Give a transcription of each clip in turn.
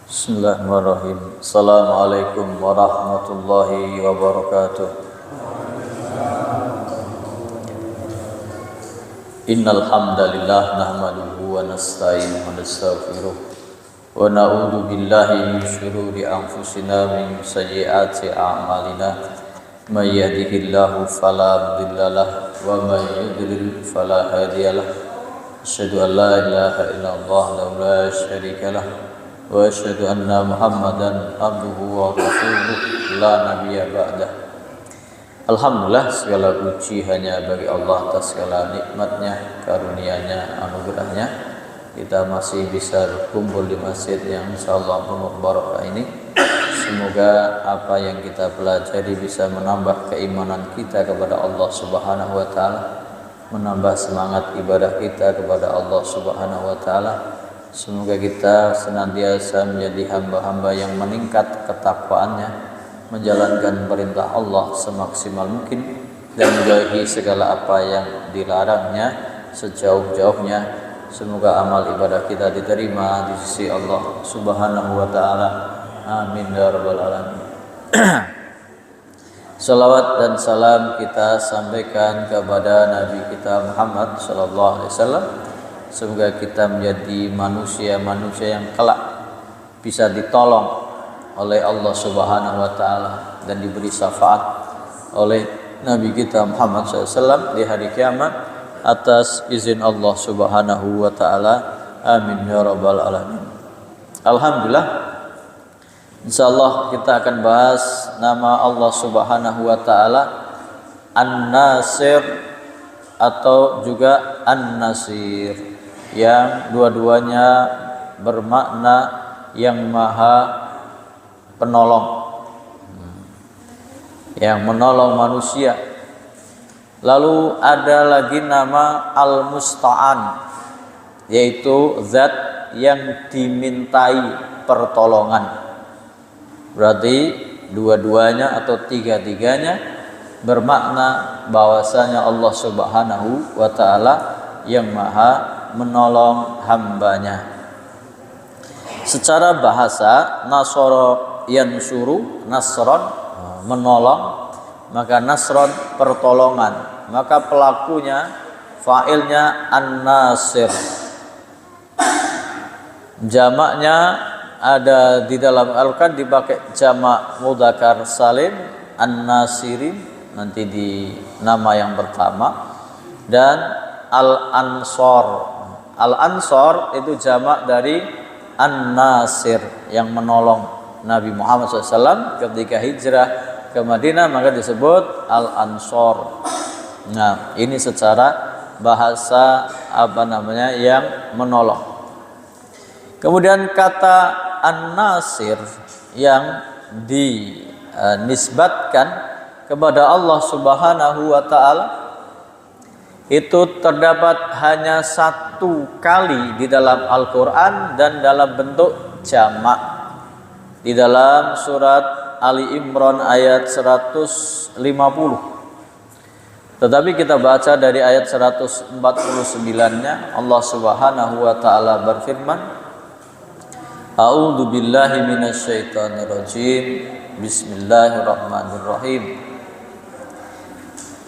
Bismillahirrahmanirrahim. Assalamualaikum warahmatullahi wabarakatuh. Innal hamdalillah nahmaduhu wa nasta'inuhu wa nastaghfiruh wa na'udzu billahi min shururi anfusina min sayyiati a'malina. May yahdihillahu fala mudhillalah wa may yudlil fala hadiyalah. Asyhadu an la ilaha illallah wa la syarika lah. Wa asyhadu anna Muhammadan abduhu wa rasuluhu la nabiyya ba'dah. Alhamdulillah, segala puji hanya bagi Allah atas segala nikmatnya, karunia-Nya, anugerahnya. Kita masih bisa berkumpul di masjid yang insyaallah penuh barakah ini. Semoga apa yang kita pelajari bisa menambah keimanan kita kepada Allah Subhanahu wa taala, menambah semangat ibadah kita kepada Allah Subhanahu wa taala. Semoga kita senantiasa menjadi hamba-hamba yang meningkat ketakwaannya, menjalankan perintah Allah semaksimal mungkin dan menjauhi segala apa yang dilarangnya sejauh-jauhnya. Semoga amal ibadah kita diterima di sisi Allah Subhanahu wa taala. Amin ya rabbal alamin. Salawat dan salam kita sampaikan kepada Nabi kita Muhammad sallallahu alaihi wasallam. Semoga kita menjadi manusia-manusia yang kelak bisa ditolong oleh Allah Subhanahu wa taala dan diberi syafaat oleh Nabi kita Muhammad SAW di hari kiamat atas izin Allah Subhanahu wa taala. Amin ya rabbal alamin. Alhamdulillah, insyaallah kita akan bahas nama Allah Subhanahu wa taala An-Nasir atau juga An-Nasir, yang dua-duanya bermakna yang maha penolong, yang menolong manusia. Lalu ada lagi nama Al-Musta'an, yaitu zat yang dimintai pertolongan. Berarti dua-duanya atau tiga-tiganya bermakna bahwasanya Allah Subhanahu wa taala yang maha menolong hambanya. Secara bahasa nasara yansuru, nasron menolong, maka nasron pertolongan, maka pelakunya fa'ilnya an-nasir. Jamaknya ada di dalam Al-Quran dipakai jamak mudzakkar salim an-nasirin nanti di nama yang pertama, dan al-ansor. Al-ansor itu jamak dari an-nasir yang menolong Nabi Muhammad SAW ketika hijrah ke Madinah, maka disebut al-ansor. Nah, ini secara bahasa yang menolong. Kemudian kata an-nasir yang dinisbatkan kepada Allah Subhanahu wa taala itu terdapat hanya satu kali di dalam Al-Quran dan dalam bentuk jamak di dalam surat Ali Imran ayat 150. Tetapi kita baca dari ayat 149-nya, Allah Subhanahu wa taala berfirman, A'udzu billahi minasyaitonir rajim. Bismillahirrahmanirrahim.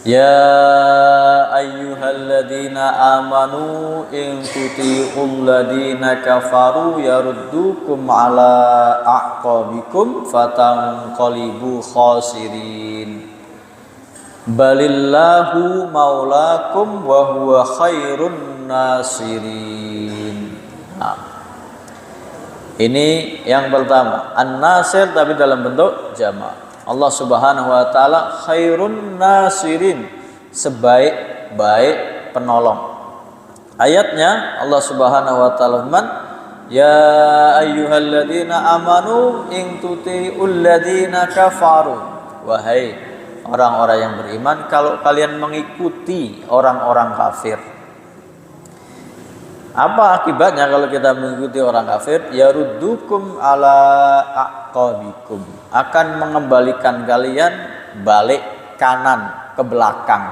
Ya ayyuhalladzina amanu in tuti'ul ladzina kafaru yaruddukum ala a'qabikum fatanqalibu khasirin. Balillahu maulakum wa huwa khairun nasirin. Nah, ini yang pertama, an-nasir tapi dalam bentuk jamak. Allah Subhanahu wa taala khairun nasirin, sebaik-baik penolong. Ayatnya Allah Subhanahu wa taala firman, ya ayyuhalladzina amanu in tuti'ul ladzina kafaru. Wahai orang-orang yang beriman, kalau kalian mengikuti orang-orang kafir. Apa akibatnya kalau kita mengikuti orang kafir? Yaruddukum ala aqabikum, akan mengembalikan kalian balik kanan ke belakang.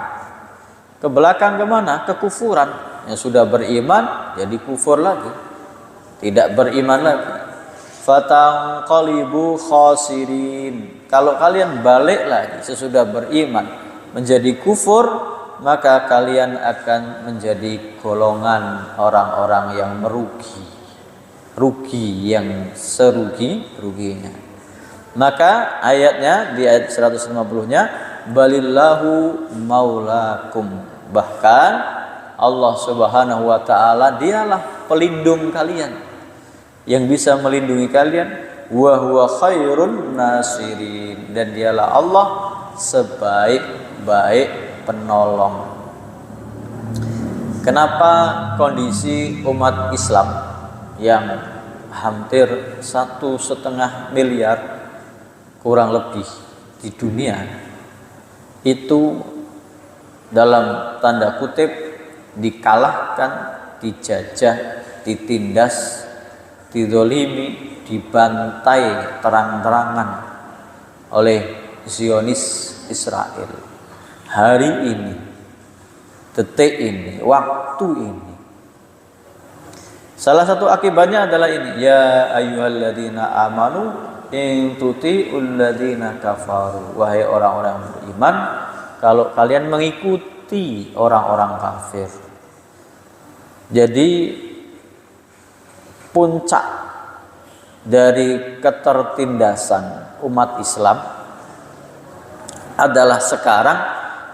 Ke belakang kemana? Kekufuran. Yang sudah beriman jadi kufur lagi, tidak beriman lagi. fatanqalibu khasirin. Kalau kalian balik lagi sesudah beriman menjadi kufur, maka kalian akan menjadi golongan orang-orang yang rugi yang serugi-ruginya. Maka ayatnya di ayat 150-nya, balillahu maulakum, bahkan Allah Subhanahu wa taala dialah pelindung kalian, yang bisa melindungi kalian, wa huwa khairun nasirin, dan dialah Allah sebaik-baik penolong. Kenapa kondisi umat Islam yang hampir 1,5 miliar kurang lebih di dunia itu dalam tanda kutip dikalahkan, dijajah, ditindas, dizolimi, dibantai terang-terangan oleh Zionis Israel hari ini, detik ini, waktu ini. Salah satu akibatnya adalah ini, ya ayyuhalladzina amanu in tuti'ul ladzina kafaru, wahai orang-orang beriman, kalau kalian mengikuti orang-orang kafir. Jadi puncak dari ketertindasan umat Islam adalah sekarang,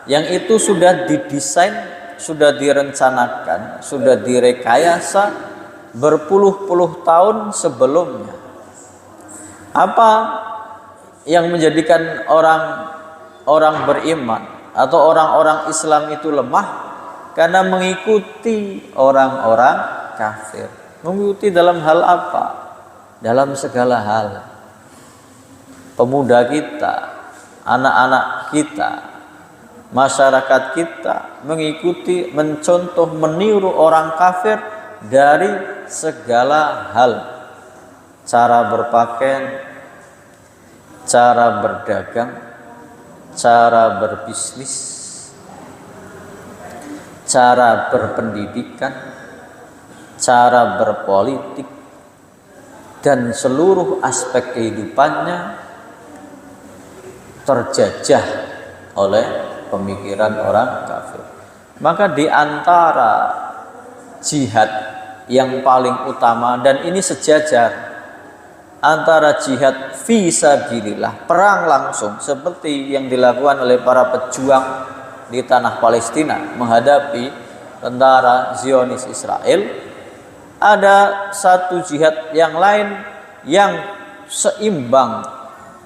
yang itu sudah didesain, sudah direncanakan, sudah direkayasa berpuluh-puluh tahun sebelumnya. Apa yang menjadikan orang beriman atau orang-orang Islam itu lemah? Karena mengikuti orang-orang kafir. Mengikuti dalam hal apa? Dalam segala hal. Pemuda kita, anak-anak kita, masyarakat kita mengikuti, mencontoh, meniru orang kafir dari segala hal. Cara berpakaian, cara berdagang, cara berbisnis, cara berpendidikan, cara berpolitik, dan seluruh aspek kehidupannya terjajah oleh pemikiran orang kafir. Maka di antara jihad yang paling utama, dan ini sejajar antara jihad fi sabilillah, perang langsung seperti yang dilakukan oleh para pejuang di tanah Palestina menghadapi tentara Zionis Israel, ada satu jihad yang lain yang seimbang,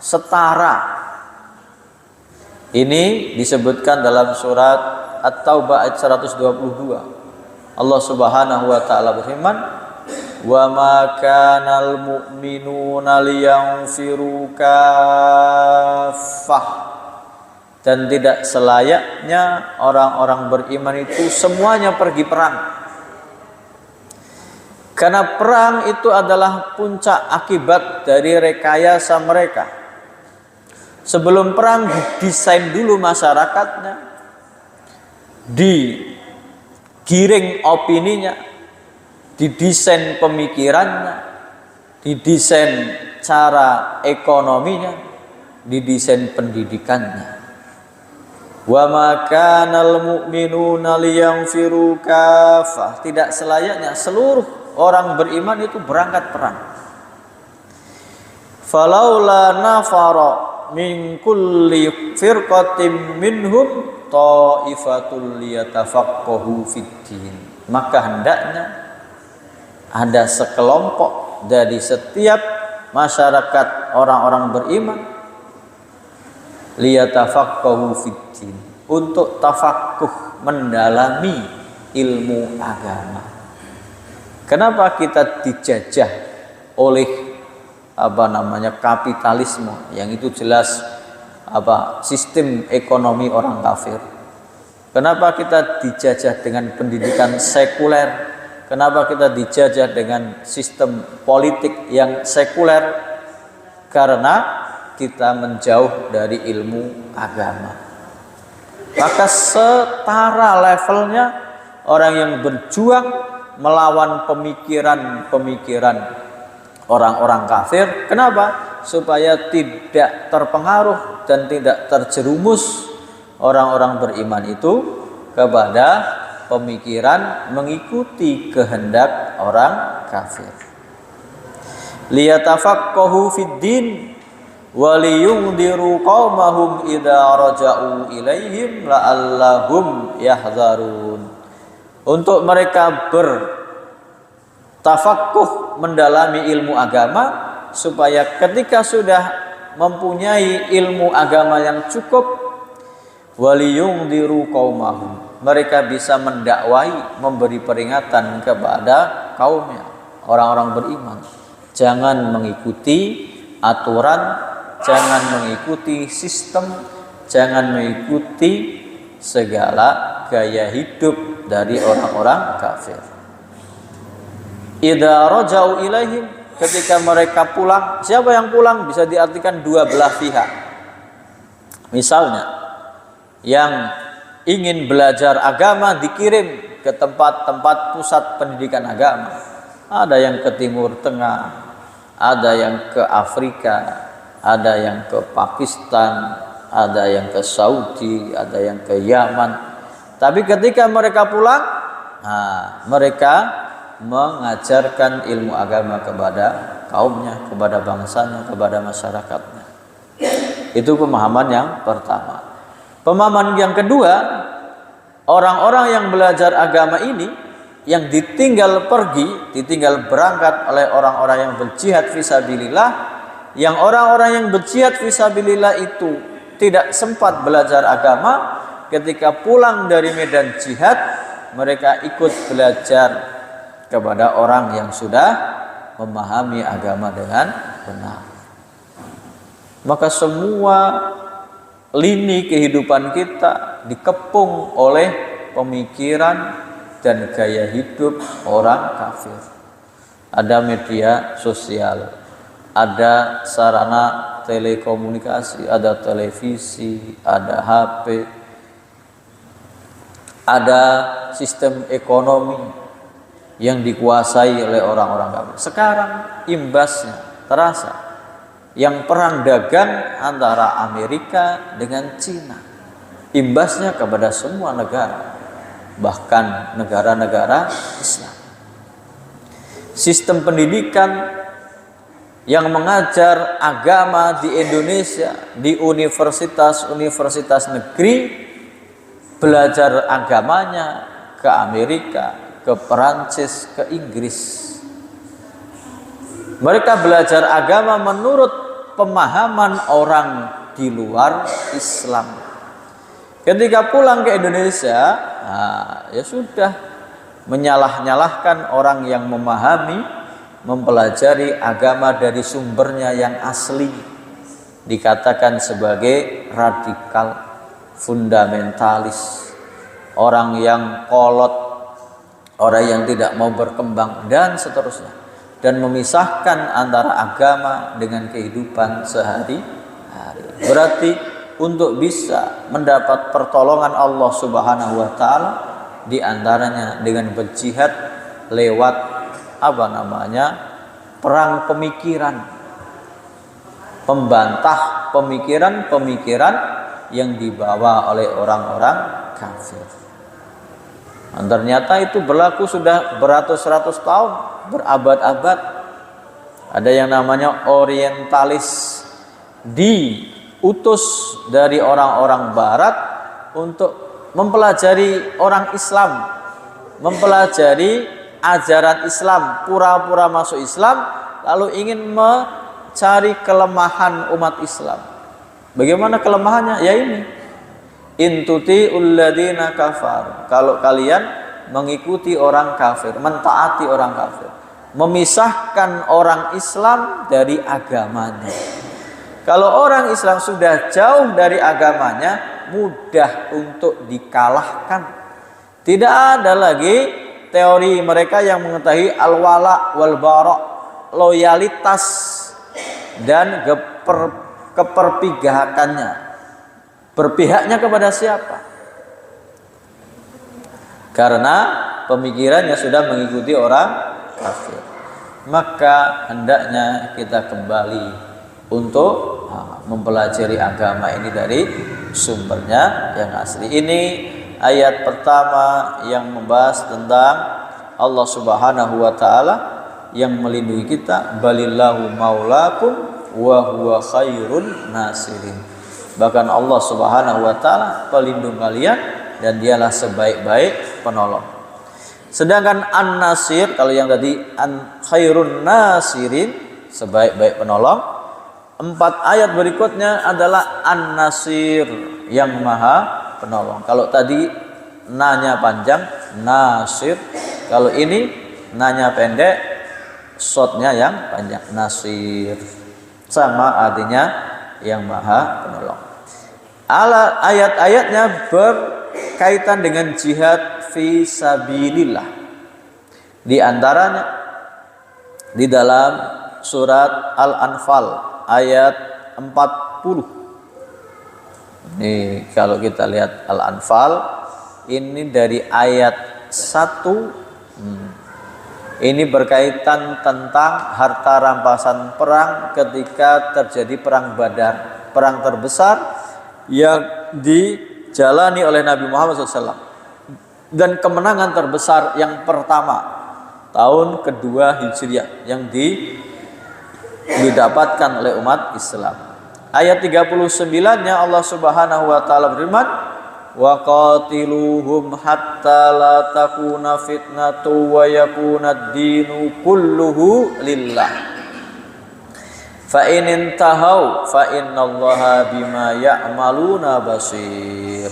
setara. Ini disebutkan dalam surat At-Taubah ayat 122. Allah Subhanahu wa taala berfirman, wa ma kanal mu'minuna liyanfiru kaffah, dan tidak selayaknya orang-orang beriman itu semuanya pergi perang. Karena perang itu adalah puncak akibat dari rekayasa mereka. Sebelum perang didesain dulu masyarakatnya, digiring opininya, didesain pemikirannya, didesain cara ekonominya, didesain pendidikannya. Wa ma kanal mu'minuna liyanfiru kaffah, tidak selayaknya seluruh orang beriman itu berangkat perang. Falaula nafara min kulli firqatin minhum ta'ifatul liyatafaqahu fid-din, maka hendaknya ada sekelompok dari setiap masyarakat orang-orang beriman liyatafaqahu fid-din, untuk tafakuh, mendalami ilmu agama. Kenapa kita dijajah oleh kapitalisme, yang itu jelas sistem ekonomi orang kafir? Kenapa kita dijajah dengan pendidikan sekuler? Kenapa kita dijajah dengan sistem politik yang sekuler? Karena kita menjauh dari ilmu agama. Maka setara levelnya orang yang berjuang melawan pemikiran-pemikiran orang-orang kafir. Kenapa? Supaya tidak terpengaruh dan tidak terjerumus orang-orang beriman itu kepada pemikiran mengikuti kehendak orang kafir. Liyatafaqahu fid din wa liyundiru qaumahum idza raja'u ilaihim la'allahum yahdzarun. Untuk mereka bertafaqquh mendalami ilmu agama, supaya ketika sudah mempunyai ilmu agama yang cukup, waliyundiru qaumahum, mereka bisa mendakwai, memberi peringatan kepada kaumnya, orang-orang beriman. Jangan mengikuti aturan, jangan mengikuti sistem, jangan mengikuti segala gaya hidup dari orang-orang kafir. Idza raja'u ilaihim, ketika mereka pulang. Siapa yang pulang? Bisa diartikan dua belah pihak. Misalnya, yang ingin belajar agama dikirim ke tempat-tempat pusat pendidikan agama. Ada yang ke Timur Tengah, ada yang ke Afrika, ada yang ke Pakistan, ada yang ke Saudi, ada yang ke Yaman. Tapi ketika mereka pulang, mereka mengajarkan ilmu agama kepada kaumnya, kepada bangsanya, kepada masyarakatnya. Itu pemahaman yang pertama. Pemahaman yang kedua, orang-orang yang belajar agama ini, yang ditinggal pergi, ditinggal berangkat oleh orang-orang yang berjihad fisabilillah, yang orang-orang yang berjihad fisabilillah itu tidak sempat belajar agama, ketika pulang dari medan jihad, mereka ikut belajar kepada orang yang sudah memahami agama dengan benar. Maka semua lini kehidupan kita dikepung oleh pemikiran dan gaya hidup orang kafir. Ada media sosial, ada sarana telekomunikasi, ada televisi, ada HP, ada sistem ekonomi yang dikuasai oleh orang-orang kafir. Sekarang imbasnya terasa, yang perang dagang antara Amerika dengan Cina, imbasnya kepada semua negara, bahkan negara-negara Islam. Sistem pendidikan yang mengajar agama di Indonesia, di universitas-universitas negeri, belajar agamanya ke Amerika, ke Perancis, ke Inggris. Mereka belajar agama menurut pemahaman orang di luar Islam. Ketika pulang ke Indonesia, ya sudah, menyalah-nyalahkan orang yang memahami, mempelajari agama dari sumbernya yang asli, dikatakan sebagai radikal, fundamentalis, orang yang kolot, orang yang tidak mau berkembang, dan seterusnya, dan memisahkan antara agama dengan kehidupan sehari-hari. Berarti untuk bisa mendapat pertolongan Allah Subhanahu wa taala, di antaranya dengan berjihad lewat perang pemikiran, membantah pemikiran-pemikiran yang dibawa oleh orang-orang kafir. Dan ternyata itu berlaku sudah beratus-ratus tahun, berabad-abad. Ada yang namanya orientalis, diutus dari orang-orang barat untuk mempelajari orang Islam, mempelajari ajaran Islam, pura-pura masuk Islam, lalu ingin mencari kelemahan umat Islam. Bagaimana kelemahannya? Ya ini, intuti ulladina kafar. Kalau kalian mengikuti orang kafir, mentaati orang kafir, memisahkan orang Islam dari agamanya. Kalau orang Islam sudah jauh dari agamanya, mudah untuk dikalahkan. Tidak ada lagi teori mereka yang mengetahui al-wala wal bara, loyalitas dan keperpihakannya. Berpihaknya kepada siapa? Karena pemikirannya sudah mengikuti orang kafir. maka hendaknya kita kembali untuk mempelajari agama ini dari sumbernya yang asli. Ini ayat pertama yang membahas tentang Allah Subhanahu wa taala yang melindungi kita, balillahu maulakum wa huwa khairun nasirin. Bahkan Allah Subhanahu wa taala pelindung kalian dan dialah sebaik-baik penolong. Sedangkan An-Nasir, kalau yang tadi khairun nasirin, sebaik-baik penolong, 4 ayat berikutnya adalah An-Nasir, yang maha penolong. Kalau tadi nanya panjang, Nasir. Kalau ini nanya pendek, shotnya yang panjang, Nasir. Sama artinya yang maha penolong. Ayat-ayatnya berkaitan dengan jihad fi sabilillah. Di antaranya di dalam surat Al-Anfal ayat 40. Ini kalau kita lihat Al-Anfal, ini dari ayat 1. Ini berkaitan tentang harta rampasan perang ketika terjadi perang Badar, perang terbesar yang dijalani oleh Nabi Muhammad SAW, dan kemenangan terbesar yang pertama tahun kedua Hijriah yang didapatkan oleh umat Islam. Ayat 39-nya Allah Subhanahu wa taala berfirman, wa qatiluhum hatta la takuna fitnatu wa yakuna ad-dinu kulluhu lillah. Fa in intahau fa innallaha bima ya'maluna basir.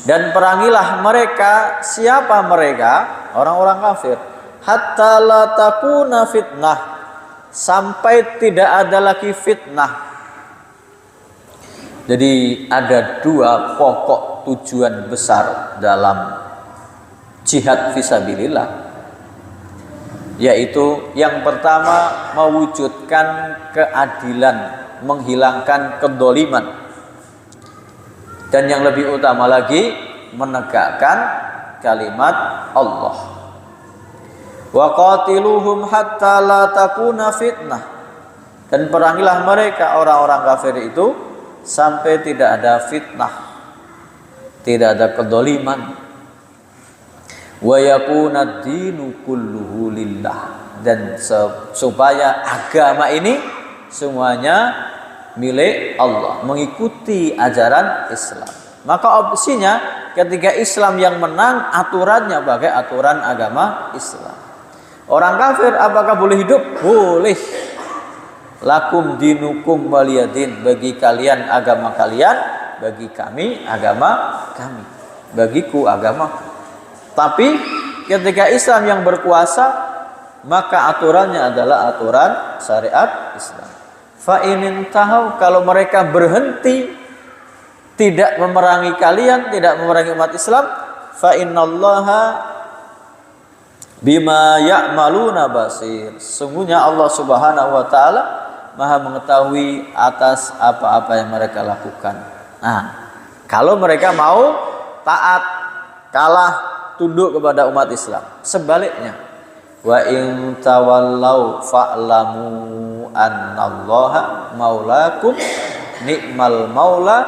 Dan perangilah mereka. Siapa mereka? Orang-orang kafir. Hatta la takuna fitnah, sampai tidak ada lagi fitnah. Jadi ada 2 pokok tujuan besar dalam jihad fisabilillah, yaitu yang pertama mewujudkan keadilan, menghilangkan kedoliman, dan yang lebih utama lagi menegakkan kalimat Allah. Wa qatiluhum hatta la takuna fitnah, dan perangilah mereka orang-orang kafir itu sampai tidak ada fitnah, tidak ada kedoliman. Wa yakuna ad-dinu kulluhu lillah, dan supaya agama ini semuanya milik Allah, mengikuti ajaran Islam. Maka opsinya ketika Islam yang menang, aturannya bagai aturan agama Islam. Orang kafir apakah boleh hidup? Boleh. Lakum dinukum waliyadin, bagi kalian agama kalian, bagi kami agama kami, bagiku agamaku. Tapi ketika Islam yang berkuasa, maka aturannya adalah aturan syariat Islam. Fa in intahau, kalau mereka berhenti tidak memerangi kalian, tidak memerangi umat Islam, fa innallaha bima ya'maluna basir. Sungguhnya Allah Subhanahu wa taala Maha mengetahui atas apa-apa yang mereka lakukan. Nah, kalau mereka mau taat, kalah, tunduk kepada umat Islam. Sebaliknya, wa in tawallau fa'lamu annallaha maulakum ni'mal maula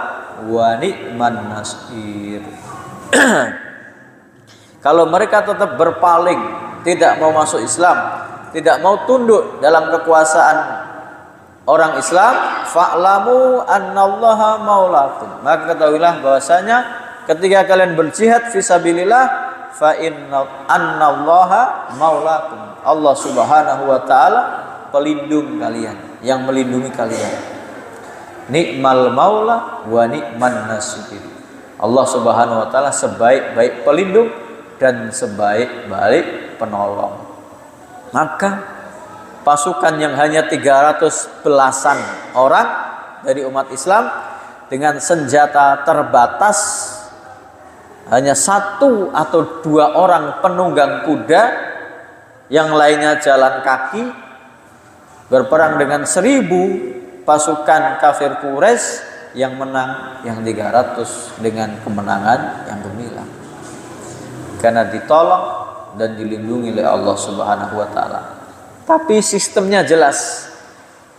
wa ni'man nasir. Kalau mereka tetap berpaling, tidak mau masuk Islam, tidak mau tunduk dalam kekuasaan orang Islam, fa'lamu annallaha maulakum, maka ketahuilah bahwasanya ketika kalian berjihad fisabilillah, fa inna annallaha maulakum, Allah Subhanahu wa taala pelindung kalian, yang melindungi kalian. Ni'mal maula wa ni'man nasir. Allah Subhanahu wa taala sebaik-baik pelindung dan sebaik-baik penolong. Maka pasukan yang hanya 300 belasan orang dari umat Islam dengan senjata terbatas, hanya 1 atau 2 orang penunggang kuda, yang lainnya jalan kaki, berperang dengan 1000 pasukan kafir Quraisy, yang menang yang 300 dengan kemenangan yang gemilang, karena ditolong dan dilindungi oleh Allah Subhanahu wa taala. tapi sistemnya jelas.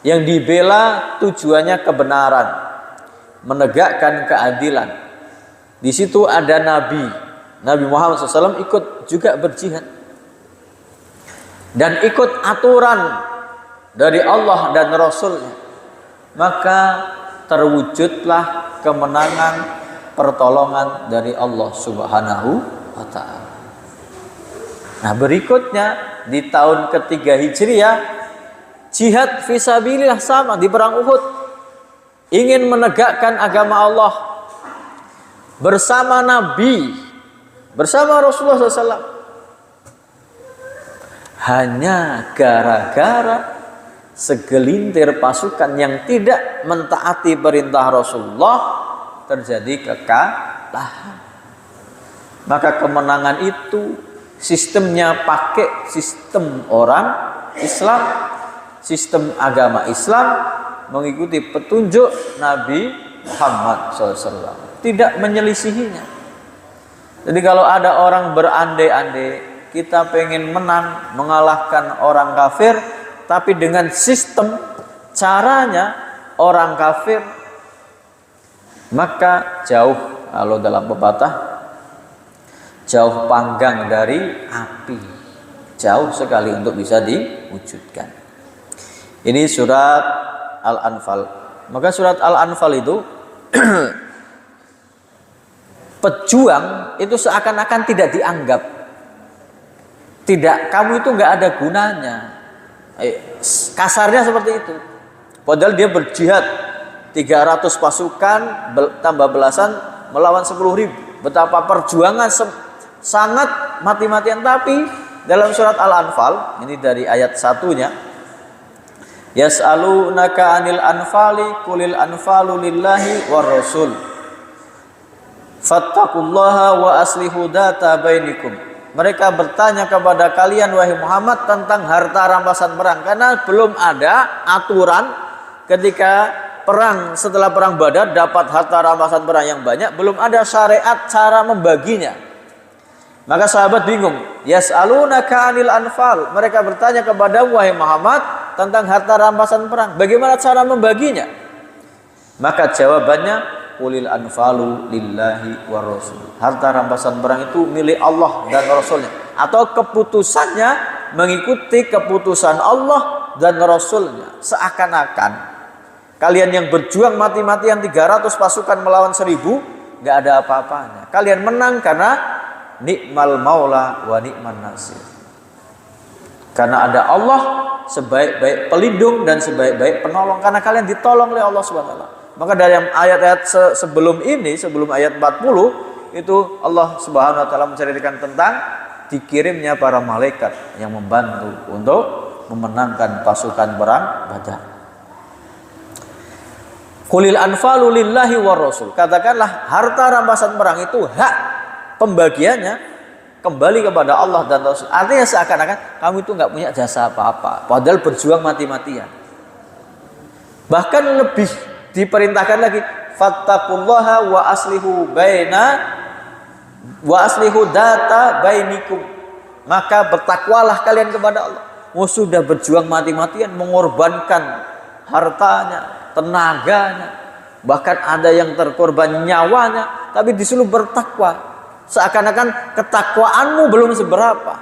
Yang dibela tujuannya kebenaran, menegakkan keadilan. Di situ ada Nabi Muhammad SAW ikut juga berjihad dan ikut aturan dari Allah dan Rasulnya, maka terwujudlah kemenangan, pertolongan dari Allah Subhanahu wa Ta'ala. Nah, berikutnya di tahun ketiga Hijriah, jihad fisabilillah sama di perang Uhud, ingin menegakkan agama Allah bersama Nabi, bersama Rasulullah SAW. Hanya gara-gara segelintir pasukan yang tidak mentaati perintah Rasulullah, terjadi kekalahan. Maka kemenangan itu sistemnya pakai sistem orang Islam, sistem agama Islam, mengikuti petunjuk Nabi Muhammad SAW, tidak menyelisihinya. Jadi kalau ada orang berandai-andai kita pengen menang, mengalahkan orang kafir, tapi dengan sistem caranya orang kafir, maka jauh, kalau dalam pepatah, jauh panggang dari api, jauh sekali untuk bisa diwujudkan. Ini surat Al-Anfal. Maka surat Al-Anfal itu pejuang itu seakan-akan tidak dianggap, tidak, kamu itu nggak ada gunanya. Kasarnya seperti itu. Padahal dia berjihad 300 pasukan tambah belasan melawan 10.000. Betapa perjuangan sangat mati-matian. Tapi dalam surat Al-Anfal, ini dari ayat 1-nya, yas'alunaka 'anil anfali qulil anfalu lillahi war rasul fattaqullaha wa aslihu data bainikum. Mereka bertanya kepada kalian wahai Muhammad tentang harta rampasan perang, karena belum ada aturan ketika perang, setelah perang Badar dapat harta rampasan perang yang banyak, belum ada syariat cara membaginya. Maka sahabat bingung. Yas'alunaka 'anil anfal. Mereka bertanya kepada wahai Muhammad tentang harta rampasan perang, bagaimana cara membaginya? Maka jawabannya, qulil anfalu lillahi war rasul. Harta rampasan perang itu milik Allah dan Rasulnya, atau keputusannya mengikuti keputusan Allah dan Rasulnya. Seakan-akan kalian yang berjuang mati-matian 300 pasukan melawan 1000, nggak ada apa-apanya. Kalian menang karena nikmal maula wa nikman nasir, karena ada Allah sebaik-baik pelindung dan sebaik-baik penolong, karena kalian ditolong oleh Allah Subhanahu wa Ta'ala. Maka dari ayat-ayat sebelum ini, sebelum ayat 40, itu Allah Subhanahu wa Ta'ala menceritakan tentang dikirimnya para malaikat yang membantu untuk memenangkan pasukan perang Badar. Qulil anfalu lillahi war rasul. Katakanlah harta rampasan perang itu hak pembagiannya kembali kepada Allah dan Rasul. Artinya seakan-akan kamu itu nggak punya jasa apa-apa, padahal berjuang mati-matian. Bahkan lebih diperintahkan lagi, fattaqullaha wa aslihu data bainikum. Maka bertakwalah kalian kepada Allah. Sudah berjuang mati-matian, mengorbankan hartanya, tenaganya, bahkan ada yang terkorban nyawanya, tapi disuruh bertakwa. Seakan-akan ketakwaanmu belum seberapa.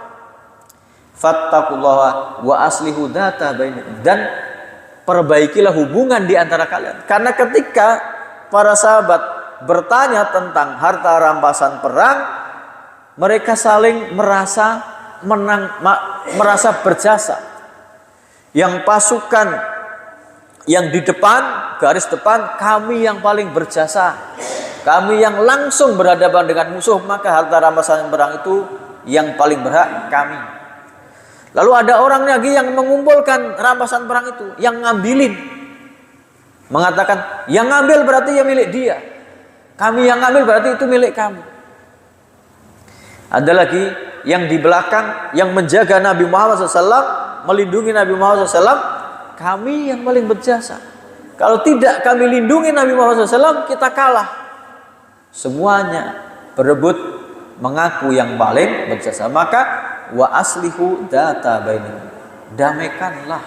Fattaqullaha wa aslihu data bainakum, dan perbaikilah hubungan di antara kalian. Karena ketika para sahabat bertanya tentang harta rampasan perang, mereka saling merasa menang, merasa berjasa. Yang pasukan yang di depan, garis depan, kami yang paling berjasa, kami yang langsung berhadapan dengan musuh, maka harta rampasan perang itu yang paling berhak kami. Lalu ada orang lagi yang mengumpulkan rampasan perang itu, yang ngambilin, mengatakan yang ngambil berarti ya milik dia, kami yang ngambil berarti itu milik kami. Ada lagi yang di belakang yang menjaga Nabi Muhammad SAW, melindungi Nabi Muhammad SAW, kami yang paling berjasa. Kalau tidak kami lindungi Nabi Muhammad SAW, kita kalah. Semuanya berebut mengaku yang paling berjasa. Maka wa aslihu data bainakum, damaikanlah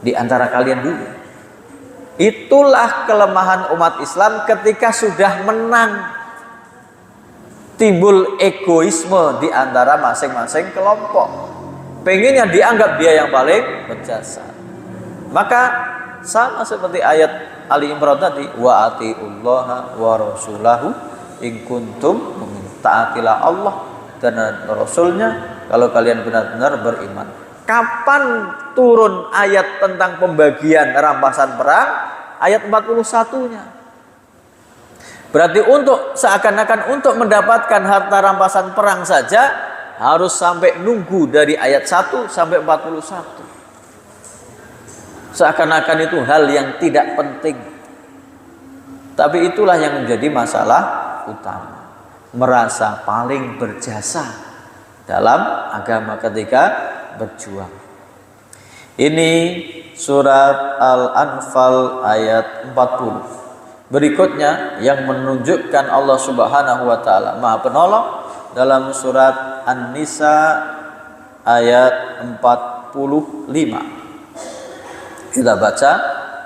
di antara kalian dulu. Itulah kelemahan umat Islam ketika sudah menang. Timbul egoisme di antara masing-masing kelompok. Pengennya dianggap dia yang paling berjasa. Maka sama seperti ayat Ali Imran tadi, wa atiullaha wa rasulahu in kuntum mu'minin. Taatilah Allah dan Rasulnya kalau kalian benar-benar beriman. Kapan turun ayat tentang pembagian rampasan perang? Ayat 41-nya. Berarti untuk seakan-akan untuk mendapatkan harta rampasan perang saja harus sampai nunggu dari ayat 1 sampai 41. Seakan-akan itu hal yang tidak penting. Tapi itulah yang menjadi masalah utama. Merasa paling berjasa dalam agama ketika berjuang. Ini surat Al-Anfal ayat 40. Berikutnya yang menunjukkan Allah Subhanahu wa taala Maha Penolong dalam surat An-Nisa ayat 45. Kita baca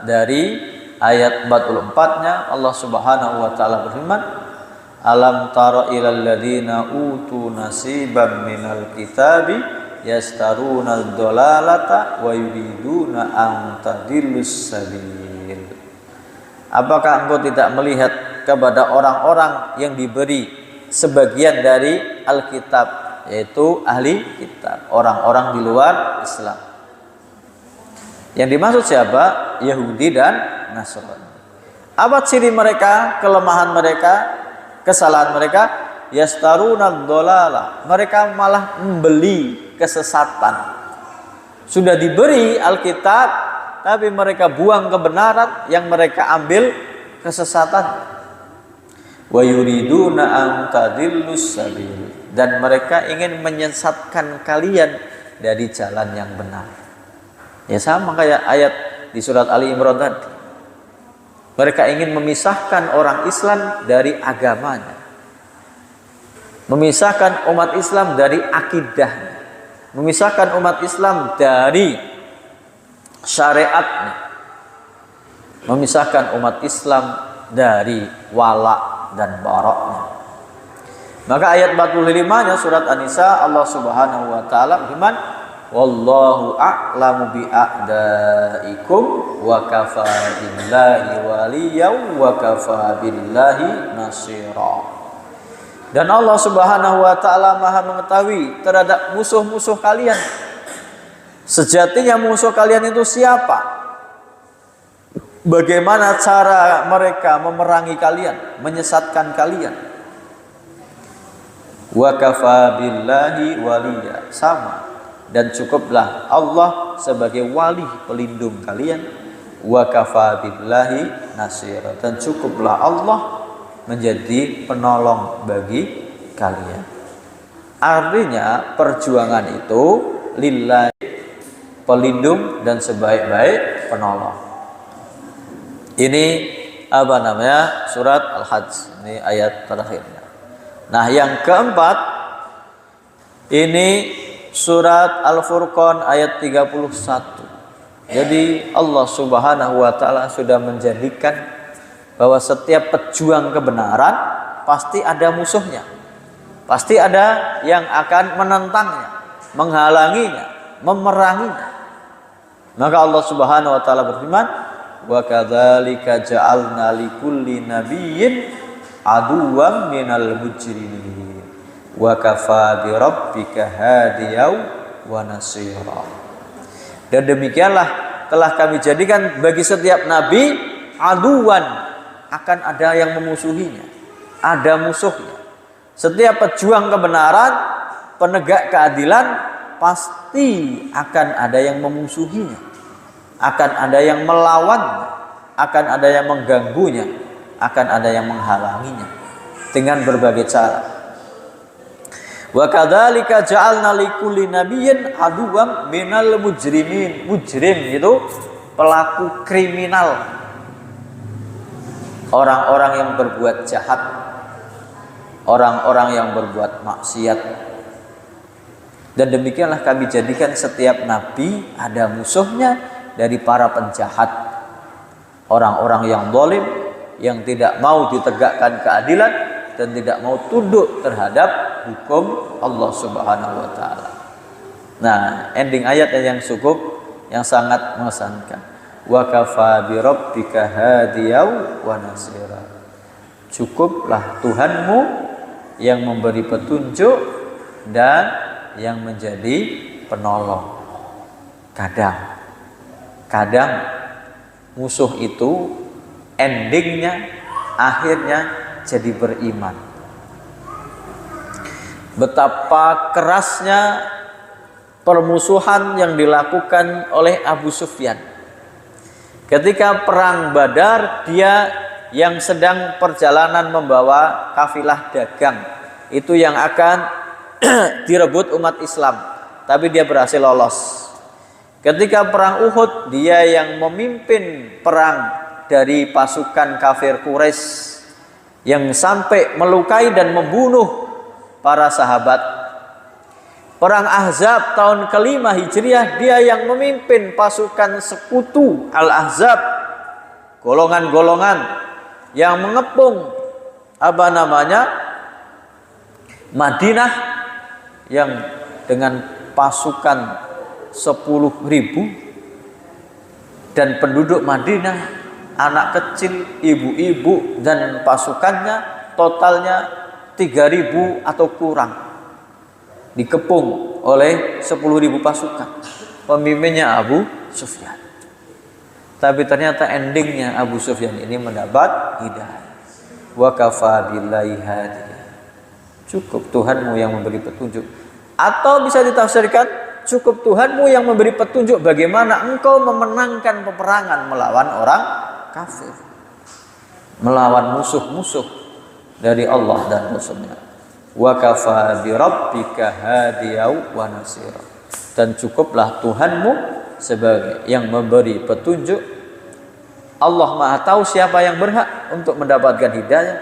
dari ayat 44-nya. Allah Subhanahu wa taala berfirman, alam tara ilal ladzina utu nasiban minal kitabi yastaruna ad-dalalata wa yuriduna an tadillus sabil. Apakah engkau tidak melihat kepada orang-orang yang diberi sebagian dari Alkitab, yaitu ahli kitab, orang-orang di luar Islam. Yang dimaksud siapa? Yahudi dan Nasrani. Apa ciri mereka, kelemahan mereka, kesalahan mereka? Yastaruna dolala. Mereka malah membeli kesesatan. Sudah diberi Alkitab, tapi mereka buang kebenaran, yang mereka ambil kesesatan. Wa yuriduna an tadillus sabil. Dan mereka ingin menyesatkan kalian dari jalan yang benar. Ya sama kayak ayat di surat Ali Imran tadi. Mereka ingin memisahkan orang Islam dari agamanya. Memisahkan umat Islam dari akidahnya. Memisahkan umat Islam dari syariatnya, memisahkan umat Islam dari wala dan baraknya. Maka ayat 45-nya surat An-Nisa, Allah Subhanahu wa taala berfirman, wallahu a'lamu bi a'daikum wa kafa billahi waliyan wa kafa billahi nasira. Dan Allah Subhanahu wa taala Maha mengetahui terhadap musuh-musuh kalian. Sejatinya musuh kalian itu siapa? Bagaimana cara mereka memerangi kalian, menyesatkan kalian? Wa kafa billahi waliya. Sama. Dan cukuplah Allah sebagai wali pelindung kalian. Wa kafa billahi nasira. Dan cukuplah Allah menjadi penolong bagi kalian. Artinya perjuangan itu lillahi, pelindung dan sebaik-baik penolong. Ini apa namanya? Surat Al-Hajj. Ini ayat terakhirnya. Nah, yang keempat ini surat Al-Furqan ayat 31. Jadi Allah Subhanahu wa taala sudah menjadikan bahwa setiap pejuang kebenaran pasti ada musuhnya. Pasti ada yang akan menentangnya, menghalanginya, memeranginya. Maka Allah Subhanahu wa taala berfirman, wa kadzalika ja'alna likulli nabiyyin aduwwan minal mujrimin wa kafa bi rabbika hadiyaw wa nasira. Dan demikianlah telah kami jadikan bagi setiap nabi aduwan, akan ada yang memusuhinya, ada musuhnya. Setiap pejuang kebenaran, penegak keadilan, pasti akan ada yang memusuhinya, akan ada yang melawannya, akan ada yang mengganggunya, akan ada yang menghalanginya dengan berbagai cara. Wa kadzalika ja'alna likulli nabiyyin aduwwan minal mujrimin. Mujrim itu pelaku kriminal, orang-orang yang berbuat jahat, orang-orang yang berbuat maksiat. Dan demikianlah kami jadikan setiap nabi ada musuhnya dari para penjahat, orang-orang yang zalim, yang tidak mau ditegakkan keadilan dan tidak mau tunduk terhadap hukum Allah Subhanahu wa taala. Nah, ending ayat yang cukup, yang sangat mengesankan. Wa kafa bi rabbika hadiyaw wa nasira. Cukuplah Tuhanmu yang memberi petunjuk dan yang menjadi penolong. Kadang musuh itu endingnya, akhirnya jadi beriman. Betapa kerasnya permusuhan yang dilakukan oleh Abu Sufyan. Ketika perang Badar, dia yang sedang perjalanan membawa kafilah dagang, itu yang akan direbut umat Islam, tapi dia berhasil lolos. Ketika perang Uhud, dia yang memimpin perang dari pasukan kafir Quraisy yang sampai melukai dan membunuh para sahabat. Perang Ahzab tahun kelima Hijriah, dia yang memimpin pasukan sekutu Al-Ahzab, golongan-golongan yang mengepung Madinah, yang dengan pasukan 10.000 dan penduduk Madinah, anak kecil, ibu-ibu dan pasukannya totalnya 3.000 atau kurang, dikepung oleh 10.000 pasukan. Pemimpinnya Abu Sufyan. Tapi ternyata endingnya Abu Sufyan ini mendapat hidayah. Wa kafa billahi hadiya. Cukup Tuhanmu yang memberi petunjuk. Atau bisa ditafsirkan, cukup Tuhanmu yang memberi petunjuk bagaimana engkau memenangkan peperangan melawan orang kafir, melawan musuh-musuh dari Allah dan Rasulnya. Wa kafa bi rabbika hadiyaw wa nasira. Dan cukuplah Tuhanmu sebagai yang memberi petunjuk. Allah Maha tahu siapa yang berhak untuk mendapatkan hidayah,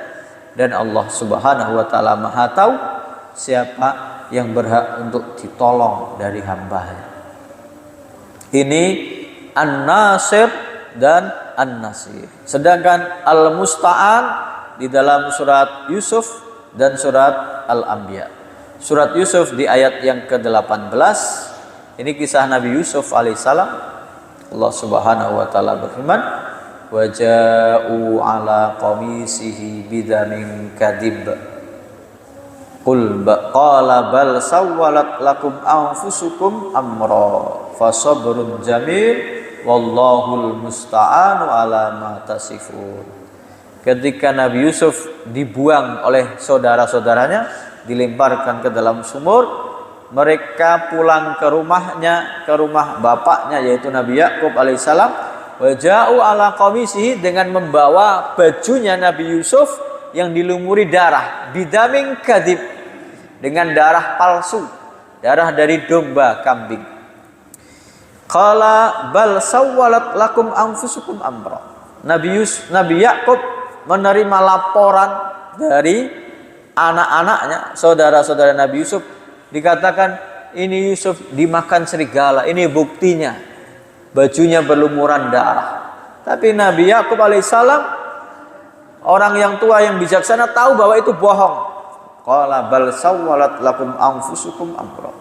dan Allah Subhanahu wa taala Maha tahu siapa yang berhak untuk ditolong dari hamba-Nya. Ini An-Nasir dan An-Nasir. Sedangkan Al-Musta'an di dalam surat Yusuf dan surat Al-Anbiya. Surat Yusuf di ayat yang ke-18, ini kisah Nabi Yusuf alaihissalam. Allah Subhanahu wa taala berfirman, wa ja'u ala qamisihi bidamin kadib qul qala bal sawwalat lakum anfusukum amra fasabrun jamil wallahul musta'anu ala ma tasifun. Ketika Nabi Yusuf dibuang oleh saudara-saudaranya, dilemparkan ke dalam sumur, mereka pulang ke rumahnya, ke rumah bapaknya yaitu Nabi Yakub alaihissalam. Waja'u ala qamisihi, dengan membawa bajunya Nabi Yusuf yang dilumuri darah, bidaming kadib, dengan darah palsu, darah dari domba, kambing. Qala bal sawwalat lakum anfusukum amra. Nabi Yakub menerima laporan dari anak-anaknya, saudara-saudara Nabi Yusuf, dikatakan ini Yusuf dimakan serigala, ini buktinya. Bajunya berlumuran darah. Tapi Nabi Yakub alaihissalam, orang yang tua yang bijaksana, tahu bahwa itu bohong. Qala bal sawwalat lakum anfusukum amra.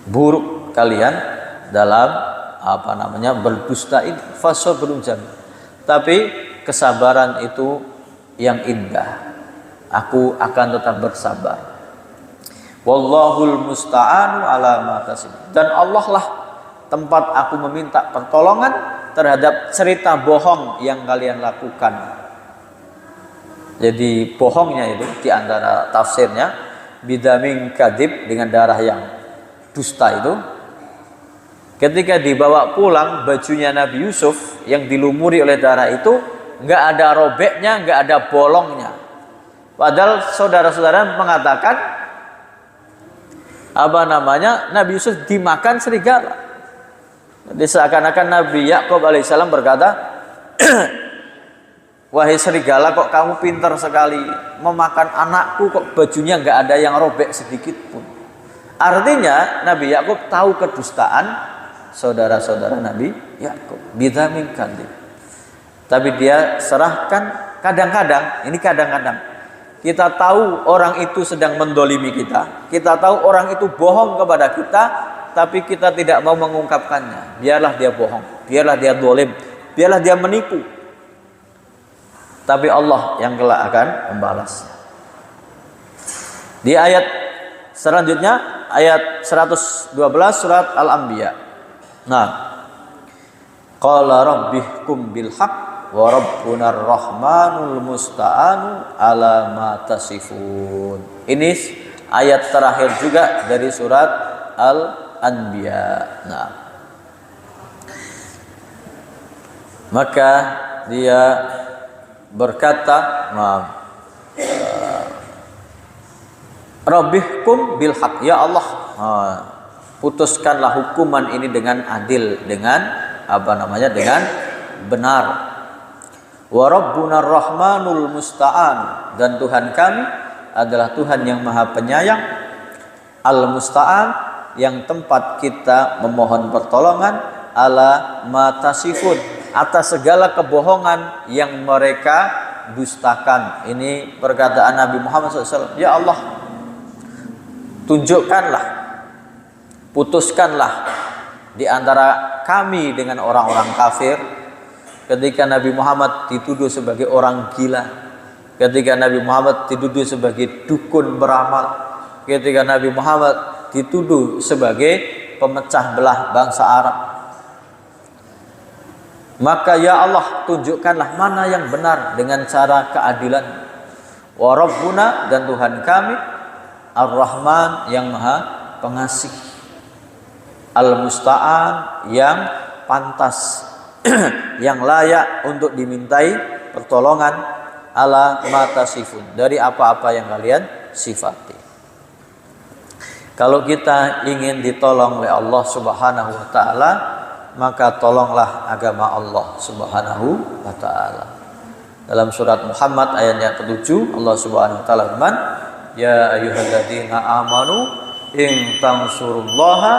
Buruk kalian dalam berdusta ini. Fasabrun jamil. Tapi kesabaran itu yang indah. Aku akan tetap bersabar. Wallahul musta'anu ala ma tasifun. Dan Allah lah tempat aku meminta pertolongan terhadap cerita bohong yang kalian lakukan. Jadi bohongnya itu diantara tafsirnya bidamin kadib, dengan darah yang dusta itu. Ketika dibawa pulang bajunya Nabi Yusuf yang dilumuri oleh darah itu, nggak ada robeknya, nggak ada bolongnya. Padahal saudara-saudara mengatakan Nabi Yusuf dimakan serigala. Jadi seakan-akan Nabi Yakub alaihissalam berkata, wahai serigala, kok kamu pintar sekali memakan anakku, kok bajunya nggak ada yang robek sedikit pun. Artinya Nabi Yakub tahu kedustaan saudara-saudara Nabi Yakub. Bidzamin kadzib. Tapi dia serahkan. Kadang-kadang, ini kadang-kadang kita tahu orang itu sedang mendolimi kita, kita tahu orang itu bohong kepada kita, tapi kita tidak mau mengungkapkannya. Biarlah dia bohong, biarlah dia dolim, biarlah dia menipu. Tapi Allah yang kelak akan membalasnya. Di ayat selanjutnya, ayat 112 surat Al-Anbiya. Nah, qala rabbihkum bil haqq wa rabbuna ar-rahmanul musta'anu ala ma tasifun. Ini ayat terakhir juga dari surat Al-Anbiya. Nah, maka dia berkata, rabbihkum bil haq, ya Allah, putuskanlah hukuman ini dengan adil, dengan dengan benar. Wa rabbuna ar-rahmanul musta'an, dan Tuhan kami adalah Tuhan yang maha penyayang, al-musta'an, yang tempat kita memohon pertolongan, ala matasifun, atas segala kebohongan yang mereka dustakan. Ini perkataan Nabi Muhammad SAW. Ya Allah, tunjukkanlah, putuskanlah di antara kami dengan orang-orang kafir. Ketika Nabi Muhammad dituduh sebagai orang gila, ketika Nabi Muhammad dituduh sebagai dukun beramal, ketika Nabi Muhammad dituduh sebagai pemecah belah bangsa Arab, maka ya Allah, tunjukkanlah mana yang benar dengan cara keadilan. Wa rabbuna, dan Tuhan kami, ar-Rahman, yang maha pengasih, al-Musta'an, yang pantas, yang layak untuk dimintai pertolongan, ala matasifun, dari apa-apa yang kalian sifati. Kalau kita ingin ditolong oleh Allah Subhanahu wa taala, maka tolonglah agama Allah Subhanahu wa taala. Dalam surat Muhammad ayat yang ke-7, Allah Subhanahu wa taala firman, ya ayyuhalladzina amanu in tansurullaha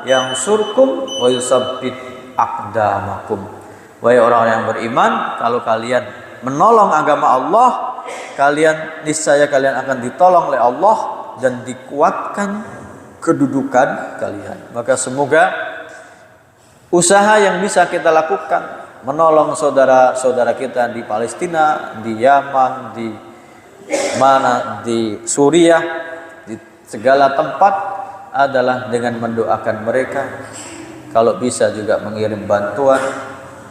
yansurkum wa yusabbit aqdamakum. Wahai orang yang beriman, kalau kalian menolong agama Allah, niscaya kalian akan ditolong oleh Allah dan dikuatkan kedudukan kalian. Maka semoga usaha yang bisa kita lakukan menolong saudara-saudara kita di Palestina, di Yaman, di Suriah, di segala tempat adalah dengan mendoakan mereka. Kalau bisa juga mengirim bantuan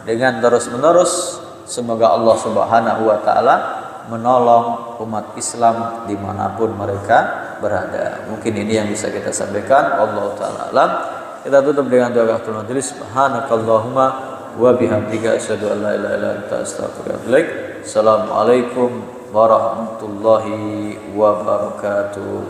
dengan terus-menerus. Semoga Allah Subhanahu wa taala menolong umat Islam dimanapun mereka berada. Mungkin ini yang bisa kita sampaikan. Allah taala alam. Kita tutup dengan doa kafaratul majelis. Subhanakallahumma wa bihamdika asyhadu an la ilaha illa anta astaghfiruka wa atubu ilaik. Assalamualaikum warahmatullahi wabarakatuh.